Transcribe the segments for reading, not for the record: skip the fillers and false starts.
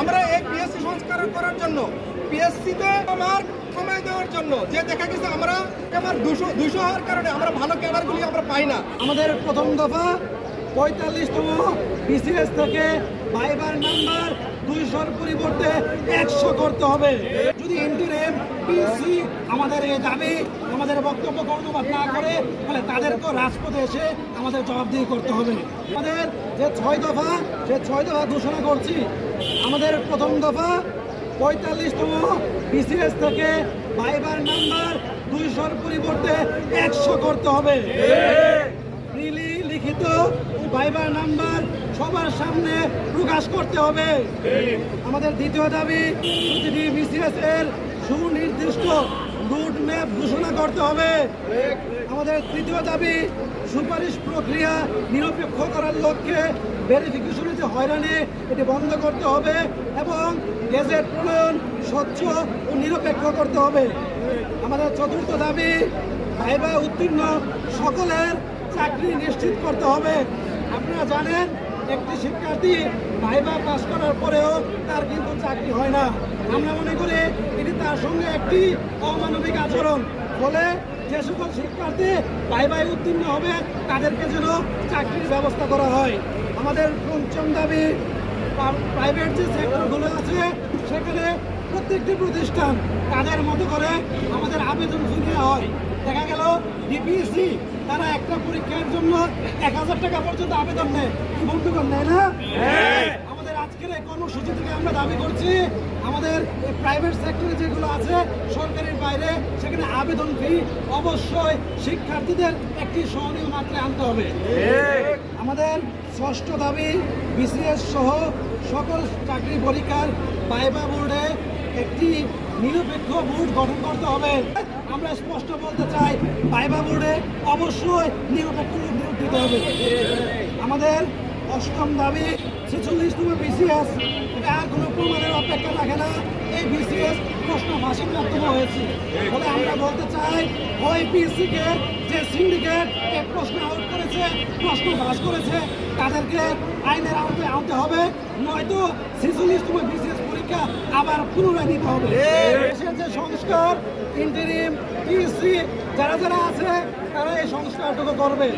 আমরা এই পিএসসি সংস্কার করার জন্য পিএসসিতে আমার সময় দেওয়ার জন্য যে দেখা গেছে আমরা আমার 200 হওয়ার কারণে আমরা ভালো ক্যাডারগুলি আমরা পাই না। আমাদের প্রথম দফা 45তম বিসিএস থেকে ভাইবার নাম্বার 200-র পরিবর্তে 100 করতে হবে। যদি ইন্টারিম পিএসসি আমাদের এই দাবি আমাদের বক্তব্য কর্ণপাত না করে তাহলে তাদেরকেও রাজপথে এসে আমাদের জবাবদিহি করতে হবে। আমাদের যে 6 দফা ঘোষণা করছি। আমাদের প্রথম দফা 45তম বিসিএস থেকে ভাইবার নাম্বার 200-র পরিবর্তে 100 করতে হবে। লিখিত ভাইবার নাম্বার সবার সামনে প্রকাশ করতে হবে। আমাদের দ্বিতীয় দাবি প্রতিটি বিসিএস এর সুনির্দিষ্ট রুট ম্যাপ ঘোষণা করতে হবে। আমাদের তৃতীয় দাবি সুপারিশ প্রক্রিয়া নিরপেক্ষ করার লক্ষ্যে ভেরিফিকেশনে যে হয়রানি এটি বন্ধ করতে হবে এবং গেজেট প্রণয়ন স্বচ্ছ ও নিরপেক্ষ করতে হবে। আমাদের চতুর্থ দাবি ভাইবা উত্তীর্ণ সকলের চাকরি নিশ্চিত করতে হবে। আপনারা জানেন একটি শিক্ষার্থী ভাইবা পাস করার পরেও তার কিন্তু চাকরি হয় না। আমরা মনে করি এটি তার সঙ্গে একটি অমানবিক আচরণ। ফলে যে সকল শিক্ষার্থী ভাইবায় উত্তীর্ণ হবে তাদেরকে যেন চাকরির ব্যবস্থা করা হয়। আমাদের পঞ্চম দাবি প্রাইভেট যে সেক্টরগুলো আছে সেখানে প্রত্যেকটি প্রতিষ্ঠান তাদের মতো করে আমাদের আবেদন ফি নেওয়া হয়। দেখা গেল ডিপিএসসি তারা একটা পরীক্ষার জন্য 1000 টাকা পর্যন্ত আবেদন নেয়, বন্ধুগণ নেয় না? আমাদের আজকের এই কর্মসূচি থেকে আমরা দাবি করছি আমাদের প্রাইভেট সেক্টরে যেগুলো আছে সরকারের বাইরে সেখানে আবেদন ফি অবশ্যই শিক্ষার্থীদের একটি সহনীয় মাত্রায় আনতে হবে। আমাদের ষষ্ঠ দাবি বিসিএস সহ সকল চাকরি পরীক্ষার ভাইবা বোর্ডে একটি নিরপেক্ষ বোর্ড গঠন করতে হবে। আমরা স্পষ্ট বলতে চাই ভাইবা বোর্ডে অবশ্যই নিরপেক্ষ নিয়োগ দিতে হবে। আমাদের অষ্টম দাবি 46তম বিসিএস আর কোনো প্রমাণের অপেক্ষা রাখে না। এই বিসিএস প্রশ্ন ফাঁসির মাধ্যমে হয়েছে। ফলে আমরা বলতে চাই ওই পিএসসিকে যে সিন্ডিকেট এই প্রশ্ন আউট করেছে, প্রশ্ন ফাঁস করেছে তাদেরকে আইনের আওতায় আনতে হবে, নয়তো 46তম বিসিএস পরীক্ষা আবার পুনরায় নিতে হবে। দেশের যে সংস্কার ইন্টারিম পিএসসি যারা আছে তারা এই সংস্কারটুকু করবে,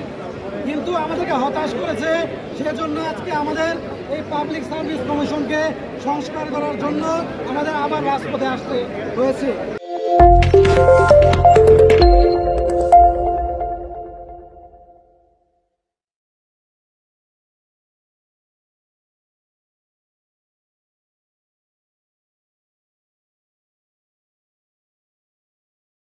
কিন্তু আমাদেরকে হতাশ করেছে। সেজন্য আজকে আমাদের এই পাবলিক সার্ভিস কমিশনকে সংস্কার করার জন্য আমাদের আবার রাজপথে আসতে হয়েছে।